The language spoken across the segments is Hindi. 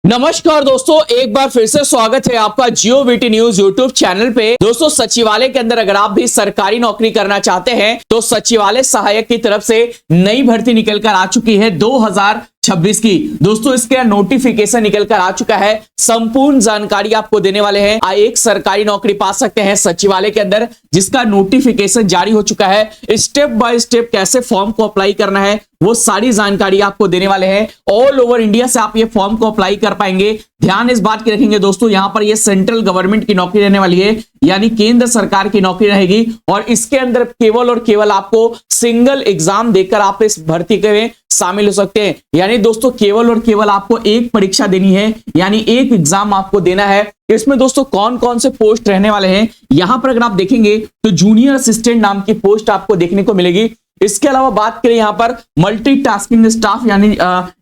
नमस्कार दोस्तों, एक बार फिर से स्वागत है आपका जियो वीटी न्यूज यूट्यूब चैनल पे। दोस्तों, सचिवालय के अंदर अगर आप भी सरकारी नौकरी करना चाहते हैं तो सचिवालय सहायक की तरफ से नई भर्ती निकल कर आ चुकी है 2026 की। दोस्तों, इसके नोटिफिकेशन निकल कर आ चुका है। संपूर्ण जानकारी आपको देने वाले हैं। एक सरकारी नौकरी पा सकते हैं सचिवालय के अंदर, जिसका नोटिफिकेशन जारी हो चुका है। स्टेप बाय स्टेप कैसे फॉर्म को अप्लाई करना है वो सारी जानकारी आपको देने वाले हैं। ऑल ओवर इंडिया से आप ये फॉर्म को अप्लाई कर पाएंगे। ध्यान इस बात की रखेंगे दोस्तों, यहां पर ये सेंट्रल गवर्नमेंट की नौकरी रहने वाली है, यानी केंद्र सरकार की नौकरी रहेगी। और इसके अंदर केवल और केवल आपको सिंगल एग्जाम देकर आप इस भर्ती में शामिल हो सकते हैं। यानी दोस्तों, केवल और केवल आपको एक परीक्षा देनी है, यानी एक एग्जाम आपको देना है। इसमें दोस्तों कौन कौन से पोस्ट रहने वाले हैं, यहां पर अगर आप देखेंगे तो जूनियर असिस्टेंट नाम की पोस्ट आपको देखने को मिलेगी। इसके अलावा बात करें यहां पर मल्टीटास्किंग स्टाफ यानी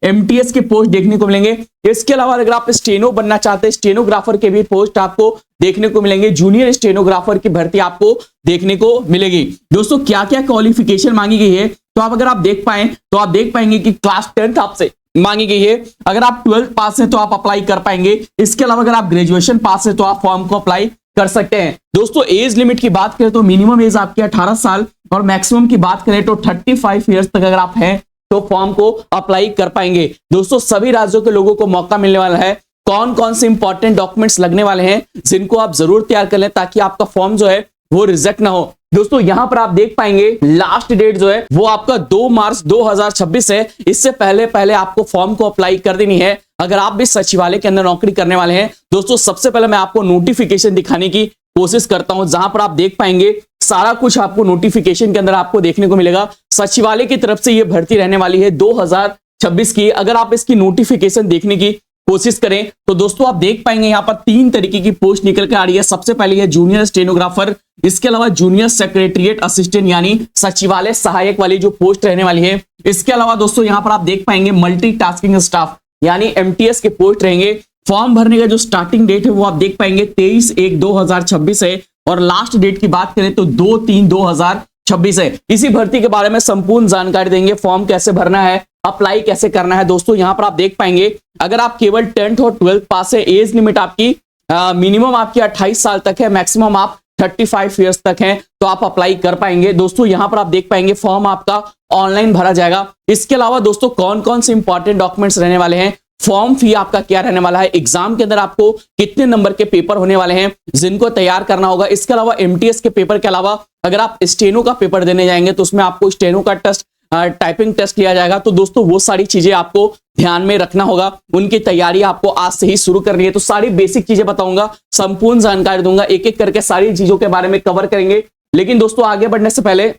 एमटीएस के पोस्ट देखने को मिलेंगे। इसके अलावा अगर आप स्टेनो बनना चाहते हैं, स्टेनोग्राफर के भी पोस्ट आपको देखने को मिलेंगे। जूनियर स्टेनोग्राफर की भर्ती आपको देखने को मिलेगी। दोस्तों, क्या क्या क्वालिफिकेशन मांगी गई है तो आप अगर आप देख पाए तो आप देख पाएंगे कि क्लास 10th आपसे मांगी गई है। अगर आप 12th पास है तो आप अप्लाई कर पाएंगे। इसके अलावा अगर आप ग्रेजुएशन पास है तो आप फॉर्म को अप्लाई कर सकते हैं। दोस्तों, एज लिमिट की बात करें तो मिनिमम एज आपकी 18 साल और मैक्सिमम की बात करें तो 35 इयर्स तक अगर आप हैं तो फॉर्म को अप्लाई कर पाएंगे। दोस्तों, सभी राज्यों के लोगों को मौका मिलने वाला है। कौन कौन से इंपॉर्टेंट डॉक्यूमेंट्स लगने वाले हैं जिनको आप जरूर तैयार कर लें ताकि आपका फॉर्म जो है वो रिजेक्ट ना हो। दोस्तों, यहां पर आप देख पाएंगे लास्ट डेट जो है वो आपका 2 मार्च 2026 है। इससे पहले आपको फॉर्म को अप्लाई कर देनी है अगर आप भी सचिवालय के अंदर नौकरी करने वाले हैं। दोस्तों, सबसे पहले मैं आपको नोटिफिकेशन दिखाने की कोशिश करता हूं, जहां पर आप देख पाएंगे सारा कुछ आपको नोटिफिकेशन के अंदर आपको देखने को मिलेगा। सचिवालय की तरफ से यह भर्ती रहने वाली है 2026 की। अगर आप इसकी नोटिफिकेशन देखने की कोशिश करें तो दोस्तों आप देख पाएंगे यहां पर 3 तरीके की पोस्ट निकल के आ रही है। सबसे पहले है जूनियर स्टेनोग्राफर, इसके अलावा जूनियर सेक्रेटरिएट असिस्टेंट यानी सचिवालय सहायक वाली जो पोस्ट रहने वाली है। इसके अलावा दोस्तों यहां पर आप देख पाएंगे मल्टीटास्किंग स्टाफ यानी एमटीएस के पोस्ट रहेंगे। फॉर्म भरने का जो स्टार्टिंग डेट है वो आप देख पाएंगे 23/1/2026 है और लास्ट डेट की बात करें तो 2/3/2026 है। इसी भर्ती के बारे में संपूर्ण जानकारी देंगे। फॉर्म कैसे भरना है, अप्लाई कैसे करना है। दोस्तों, यहां पर आप देख पाएंगे अगर आप केवल 10th और 12th पास है, एज लिमिट आपकी मिनिमम आपकी 28 साल तक है, मैक्सिमम आप 35 इयर्स तक है, तो आप अप्लाई कर पाएंगे। दोस्तों, यहां पर आप देख पाएंगे फॉर्म आपका ऑनलाइन भरा जाएगा। इसके अलावा दोस्तों कौन कौन से इंपॉर्टेंट डॉक्यूमेंट्स रहने वाले हैं, फॉर्म फी आपका क्या रहने वाला है, एग्जाम के अंदर आपको कितने नंबर के पेपर होने वाले हैं जिनको तैयार करना होगा। इसके अलावा एमटीएस के पेपर के अलावा अगर आप स्टेनो का पेपर देने जाएंगे तो उसमें आपको स्टेनो का टेस्ट, टाइपिंग टेस्ट लिया जाएगा। तो दोस्तों वो सारी चीजें आपको ध्यान में रखना होगा, उनकी तैयारी आपको आज से ही शुरू करनी है। तो सारी बेसिक चीजें बताऊंगा, संपूर्ण जानकारी दूंगा, एक एक करके सारी चीजों के बारे में कवर करेंगे। लेकिन दोस्तों आगे बढ़ने से पहले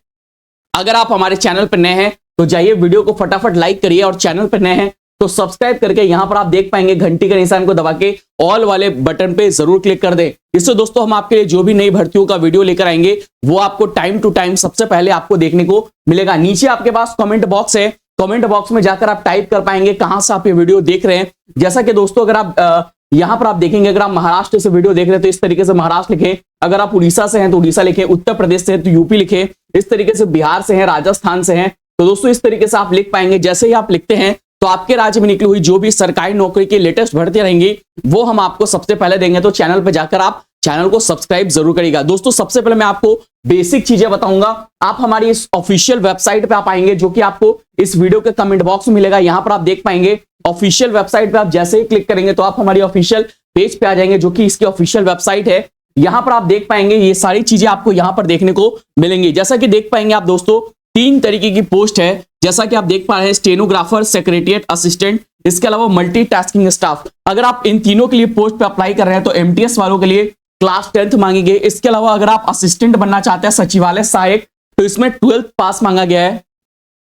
अगर आप हमारे चैनल पर नए हैं तो जाइए वीडियो को फटाफट लाइक करिए और चैनल पर नए हैं तो सब्सक्राइब करके यहां पर आप देख पाएंगे घंटी के निशान को दबा के ऑल वाले बटन पे जरूर क्लिक कर दें। इससे दोस्तों हम आपके लिए जो भी नई भर्तियों का वीडियो लेकर आएंगे वो आपको टाइम टू टाइम सबसे पहले आपको देखने को मिलेगा। नीचे आपके पास कमेंट बॉक्स है, कमेंट बॉक्स में जाकर आप टाइप कर पाएंगे कहां से आप ये वीडियो देख रहे हैं। जैसा कि दोस्तों अगर आप यहां पर आप देखेंगे, अगर आप महाराष्ट्र से वीडियो देख रहे हैं तो इस तरीके से महाराष्ट्र लिखें, अगर आप उड़ीसा से हैं तो उड़ीसा लिखें, उत्तर प्रदेश से हैं तो यूपी लिखें, इस तरीके से बिहार से हैं, राजस्थान से हैं तो दोस्तों इस तरीके से आप लिख पाएंगे। जैसे ही आप लिखते हैं तो आपके राज्य में निकली हुई जो भी सरकारी नौकरी की लेटेस्ट भर्ती रहेंगी वो हम आपको सबसे पहले देंगे। तो चैनल पर जाकर आप चैनल को सब्सक्राइब जरूर करिएगा। दोस्तों, सबसे पहले मैं आपको बेसिक चीजें बताऊंगा। आप हमारी इस ऑफिशियल वेबसाइट पे आप आएंगे जो कि आपको इस वीडियो के कमेंट बॉक्स में मिलेगा। यहां पर आप देख पाएंगे ऑफिशियल वेबसाइट पे आप जैसे ही क्लिक करेंगे तो आप हमारी ऑफिशियल पेज पे आ जाएंगे जो कि इसकी ऑफिशियल वेबसाइट है। यहां पर आप देख पाएंगे ये सारी चीजें आपको यहां पर देखने को मिलेंगी। जैसा कि देख पाएंगे आप दोस्तों 3 तरीके की पोस्ट है, जैसा कि आप देख पा रहे हैं स्टेनोग्राफर, सेक्रेटरिएट असिस्टेंट, इसके अलावा मल्टीटास्किंग स्टाफ। अगर आप इन तीनों के लिए पोस्ट पे अप्लाई कर रहे हैं तो एमटीएस वालों के लिए क्लास 10th मांगी गई। इसके अलावा अगर आप असिस्टेंट बनना चाहते हैं सचिवालय सहायक तो इसमें 12th पास मांगा गया है।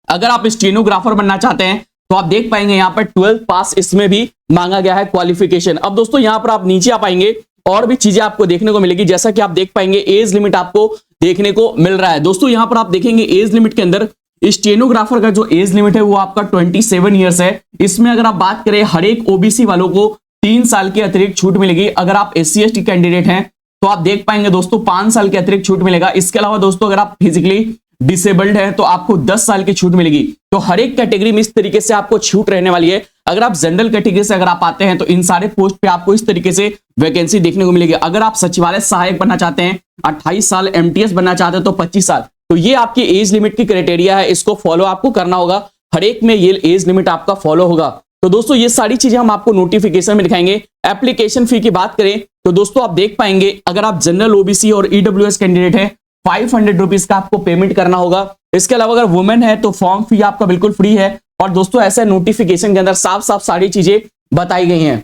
अगर आप स्टेनोग्राफर बनना चाहते हैं तो आप देख पाएंगे यहाँ पर 12th पास इसमें भी मांगा गया है क्वालिफिकेशन। अब दोस्तों यहाँ पर आप नीचे आ पाएंगे और भी चीजें आपको देखने को मिलेगी। जैसा कि आप देख पाएंगे एज लिमिट आपको देखने को मिल रहा है। दोस्तों यहाँ पर आप देखेंगे एज लिमिट के अंदर स्टेनोग्राफर का जो एज लिमिट है वो आपका 27 इयर्स है। इसमें अगर आप बात करें हर एक ओबीसी वालों को 3 साल की अतिरिक्त छूट मिलेगी। अगर आप SC ST कैंडिडेट हैं तो आप देख पाएंगे दोस्तों 5 साल की अतिरिक्त छूट मिलेगा। इसके अलावा दोस्तों अगर आप फिजिकली डिसेबल्ड है तो आपको 10 साल की छूट मिलेगी। तो हर एक कैटेगरी में इस तरीके से आपको छूट रहने वाली है। अगर आप जनरल कैटेगरी से अगर आप आते हैं तो इन सारे पोस्ट पे आपको इस तरीके से वैकेंसी देखने को मिलेगी। अगर आप सचिवालय सहायक बनना चाहते हैं 28 साल, एमटीएस बनना चाहते हैं तो 25 साल। तो ये आपकी एज लिमिट की क्राइटेरिया है, इसको फॉलो आपको करना होगा। हर एक में ये एज लिमिट आपका फॉलो होगा। तो दोस्तों ये सारी चीजें हम आपको नोटिफिकेशन में दिखाएंगे। एप्लीकेशन फी की बात करें तो दोस्तों आप देख पाएंगे अगर आप जनरल, ओबीसी और ईडब्ल्यूएस कैंडिडेट हैं 500 रुपीज का आपको पेमेंट करना होगा। इसके अलावा अगर वुमेन है तो फॉर्म फी आपका बिल्कुल फ्री है। और दोस्तों ऐसे नोटिफिकेशन के अंदर साफ साफ सारी चीजें बताई गई हैं।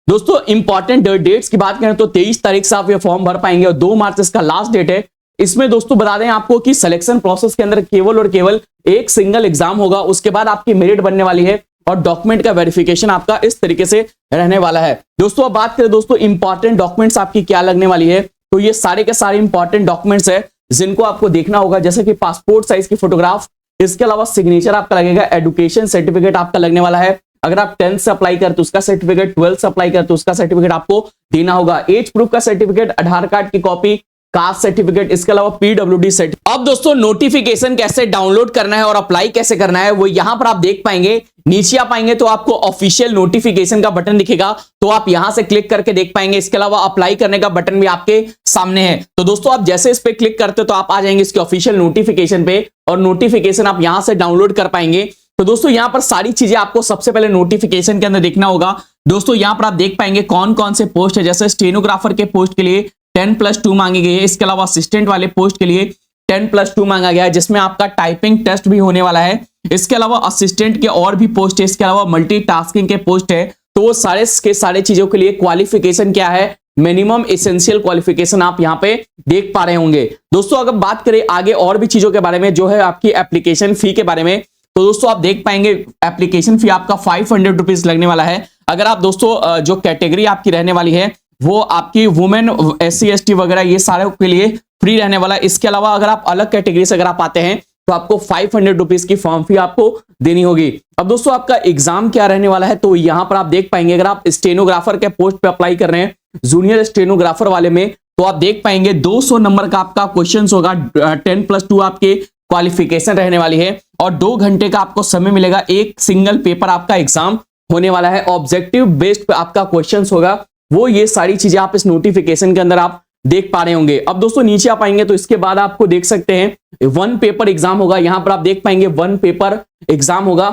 दोस्तों इंपॉर्टेंट डेट्स की बात करें तो 23 तारीख से आप ये फॉर्म भर पाएंगे और 2 मार्च इसका लास्ट डेट है। इसमें दोस्तों बता दें आपको कि सिलेक्शन प्रोसेस के अंदर केवल और केवल एक सिंगल एग्जाम होगा, उसके बाद आपकी मेरिट बनने वाली है और डॉक्यूमेंट का वेरिफिकेशन आपका इस तरीके से रहने वाला है। दोस्तों अब बात करें दोस्तों इंपॉर्टेंट डॉक्यूमेंट्स आपकी क्या लगने वाली है, तो ये सारे के सारे इंपॉर्टेंट डॉक्यूमेंट्स है जिनको आपको देखना होगा, जैसे कि पासपोर्ट साइज की फोटोग्राफ, इसके अलावा सिग्नेचर आपका लगेगा, एजुकेशन सर्टिफिकेट आपका लगने वाला है। अगर आप 10th से अप्लाई करते उसका सर्टिफिकेट, 12th से अप्लाई करते उसका सर्टिफिकेट आपको देना होगा। एज प्रूफ का सर्टिफिकेट, आधार कार्ड की कॉपी, कास्ट सर्टिफिकेट, इसके अलावा पीडब्ल्यूडी सर्टिफिकेट। अब दोस्तों नोटिफिकेशन कैसे डाउनलोड करना है और अप्लाई कैसे करना है वो यहां पर आप देख पाएंगे। नीचे आप आएंगे तो आपको ऑफिशियल नोटिफिकेशन का बटन दिखेगा, तो आप यहां से क्लिक करके देख पाएंगे। इसके अलावा अप्लाई करने का बटन भी आपके सामने है। तो दोस्तों आप जैसे इस पे क्लिक करते तो आप आ जाएंगे इसके ऑफिशियल नोटिफिकेशन पे और नोटिफिकेशन आप यहां से डाउनलोड कर पाएंगे। तो दोस्तों यहां पर सारी चीजें आपको सबसे पहले नोटिफिकेशन के अंदर देखना होगा। दोस्तों यहां पर आप देख पाएंगे कौन कौन से पोस्ट है, जैसे स्टेनोग्राफर के पोस्ट के लिए 10+2 मांगी गई है। इसके अलावा असिस्टेंट वाले पोस्ट के लिए 10+2 मांगा गया है, जिसमें आपका टाइपिंग टेस्ट भी होने वाला है। इसके अलावा असिस्टेंट के और भी पोस्ट है, इसके अलावा मल्टीटास्किंग के पोस्ट है। तो वो सारे के सारे चीजों के लिए क्वालिफिकेशन क्या है, मिनिमम एसेंशियल क्वालिफिकेशन आप यहां पे देख पा रहे होंगे। दोस्तों अगर बात करें आगे और भी चीजों के बारे में, जो है आपकी एप्लीकेशन फी के बारे में, तो दोस्तों आप देख पाएंगे एप्लीकेशन फी आपका 500 रुपीज लगने वाला है। अगर आप दोस्तों जो कैटेगरी आपकी रहने वाली है वो आपकी वुमेन, SC ST वगैरह ये सारे के लिए फ्री रहने वाला है। इसके अलावा अगर आप अलग कैटेगरी से अगर आप आते हैं तो आपको 500 रुपीज की फॉर्म फी आपको देनी होगी। अब दोस्तों आपका एग्जाम क्या रहने वाला है, तो यहां पर आप देख पाएंगे अगर आप स्टेनोग्राफर के पोस्ट पे अप्लाई कर रहे हैं, जूनियर स्टेनोग्राफर वाले में, तो आप देख पाएंगे 200 नंबर का आपका क्वेश्चन होगा। 10+2 आपके क्वालिफिकेशन रहने वाली है और 2 घंटे का आपको समय मिलेगा। एक सिंगल पेपर आपका एग्जाम होने वाला है, ऑब्जेक्टिव बेस्ड आपका क्वेश्चन होगा। वो ये सारी चीजें आप इस नोटिफिकेशन के अंदर आप देख पा रहे होंगे। अब दोस्तों नीचे आप आएंगे तो इसके बाद आपको देख सकते हैं 1 पेपर एग्जाम होगा। यहां पर आप देख पाएंगे 1 पेपर एग्जाम होगा।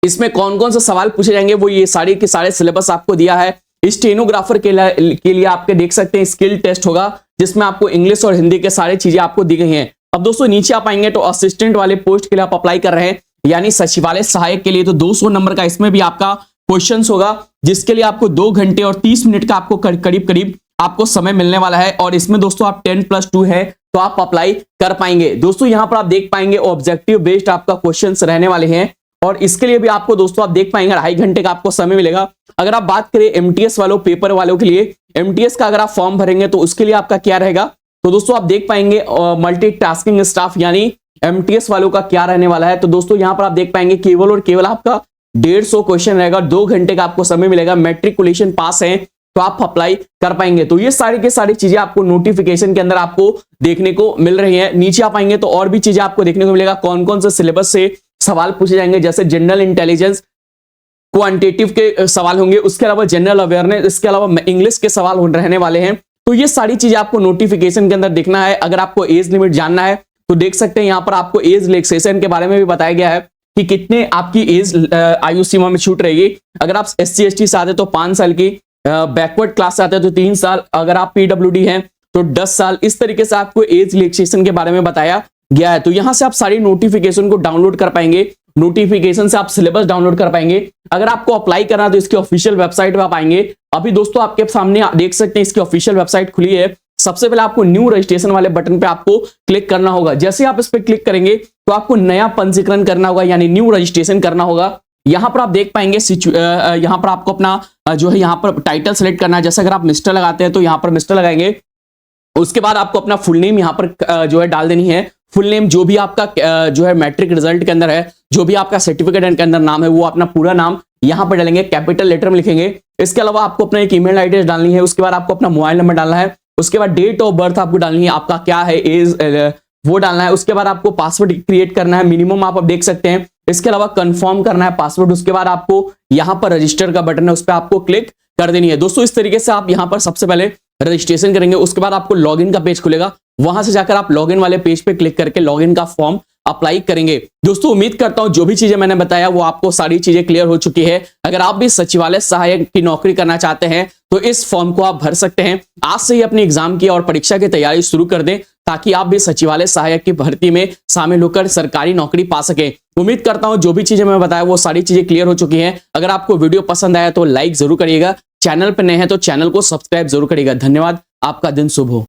इसमें कौन कौन से सवाल पूछे जाएंगे वो ये सारे के सारे सिलेबस आपको दिया है। स्टेनोग्राफर के लिए आपके देख सकते हैं स्किल टेस्ट होगा, जिसमें आपको इंग्लिश और हिंदी के सारे चीजें आपको दी गई हैं। अब दोस्तों नीचे आप आएंगे तो असिस्टेंट वाले पोस्ट के लिए आप अप्लाई कर रहे हैं, यानी सचिवालय सहायक के लिए, तो 200 नंबर का इसमें भी आपका क्वेश्चंस होगा, जिसके लिए आपको 2 घंटे और 30 मिनट का आपको करीब करीब आपको समय मिलने वाला है। और इसमें दोस्तों आप 10+2 है तो आप अप्लाई कर पाएंगे। दोस्तों यहां पर आप देख पाएंगे ऑब्जेक्टिव बेस्ड आपका क्वेश्चंस रहने वाले हैं और इसके लिए भी आपको दोस्तों आप देख पाएंगे 2.5 घंटे का आपको समय मिलेगा। अगर आप बात करें एमटीएस वालों, पेपर वालों के लिए, एमटीएस का अगर आप फॉर्म भरेंगे तो उसके लिए आपका क्या रहेगा, तो दोस्तों आप देख पाएंगे मल्टीटास्किंग स्टाफ यानी एमटीएस वालों का क्या रहने वाला है। तो दोस्तों यहां पर आप देख पाएंगे केवल और केवल आपका 150 क्वेश्चन रहेगा, 2 घंटे का आपको समय मिलेगा। मैट्रिकुलेशन पास है तो आप अप्लाई कर पाएंगे। तो ये सारी की सारी चीजें आपको नोटिफिकेशन के अंदर आपको देखने को मिल रही है। नीचे आप आएंगे तो और भी चीजें आपको देखने को मिलेगा, कौन कौन से सिलेबस से सवाल पूछे जाएंगे, जैसे जनरल इंटेलिजेंस, क्वांटिटेटिव के सवाल होंगे, उसके अलावा जनरल अवेयरनेस, इसके अलावा इंग्लिश के सवाल रहने वाले हैं। तो ये सारी चीजें आपको नोटिफिकेशन के अंदर देखना है। अगर आपको एज लिमिट जानना है तो देख सकते हैं यहाँ पर आपको एज रिलैक्सेशन के बारे में भी बताया गया है कि कितने आपकी एज आयु सीमा में छूट रहेगी। अगर आप SC ST से आते तो 5 साल की, बैकवर्ड क्लास से आते तो 3 साल, अगर आप PWD हैं तो 10 साल। इस तरीके से आपको एज रिलैक्सेशन के बारे में बताया गया है। तो यहां से आप सारी नोटिफिकेशन को डाउनलोड कर पाएंगे, नोटिफिकेशन से आप सिलेबस डाउनलोड कर पाएंगे। अगर आपको अप्लाई करना तो इसकी ऑफिशियल वेबसाइट पे आप आएंगे। अभी दोस्तों आपके सामने देख सकते हैं इसकी ऑफिशियल वेबसाइट खुली है। सबसे पहले आपको न्यू रजिस्ट्रेशन वाले बटन पे आपको क्लिक करना होगा। जैसे आप इस पे क्लिक करेंगे तो आपको नया पंजीकरण करना होगा, यानी न्यू रजिस्ट्रेशन करना होगा। यहां पर आप देख पाएंगे यहां पर आपको अपना जो है यहां पर टाइटल सेलेक्ट करना है। जैसे अगर आप मिस्टर लगाते हैं तो यहां पर मिस्टर लगाएंगे। उसके बाद आपको अपना फुल नेम यहां पर जो है डाल देनी है। फुल नेम जो भी आपका जो है मैट्रिक रिजल्ट के अंदर है, जो भी आपका सर्टिफिकेट के अंदर नाम है, वो अपना पूरा नाम यहां पर डालेंगे, कैपिटल लेटर में लिखेंगे। इसके अलावा आपको अपना एक ईमेल आईडी डालनी है। उसके बाद आपको अपना मोबाइल नंबर डालना है। उसके बाद डेट ऑफ बर्थ आपको डालनी है, आपका क्या है एज, वो डालना है। उसके बाद आपको पासवर्ड क्रिएट करना है, मिनिमम आप देख सकते हैं। इसके अलावा कंफर्म करना है पासवर्ड। उसके बाद आपको यहां पर रजिस्टर का बटन है, उस पर आपको क्लिक कर देनी है। दोस्तों इस तरीके से आप यहां पर सबसे पहले रजिस्ट्रेशन करेंगे। उसके बाद आपको लॉगिन का पेज खुलेगा, वहां से जाकर आप लॉगिन वाले पेज पे क्लिक करके लॉगिन का फॉर्म अप्लाई करेंगे। दोस्तों उम्मीद करता हूं जो भी चीजें मैंने बताया वो आपको सारी चीजें क्लियर हो चुकी है। अगर आप भी सचिवालय सहायक की नौकरी करना चाहते हैं तो इस फॉर्म को आप भर सकते हैं। आज से ही अपनी एग्जाम की और परीक्षा की तैयारी शुरू कर दें ताकि आप भी सचिवालय सहायक की भर्ती में शामिल होकर सरकारी नौकरी पा सके। उम्मीद करता हूं जो भी चीजें मैं बताया वो सारी चीजें क्लियर हो चुकी हैं। अगर आपको वीडियो पसंद आया तो लाइक जरूर करिएगा, चैनल पर नए हैं तो चैनल को सब्सक्राइब जरूर करिएगा। धन्यवाद, आपका दिन शुभ हो।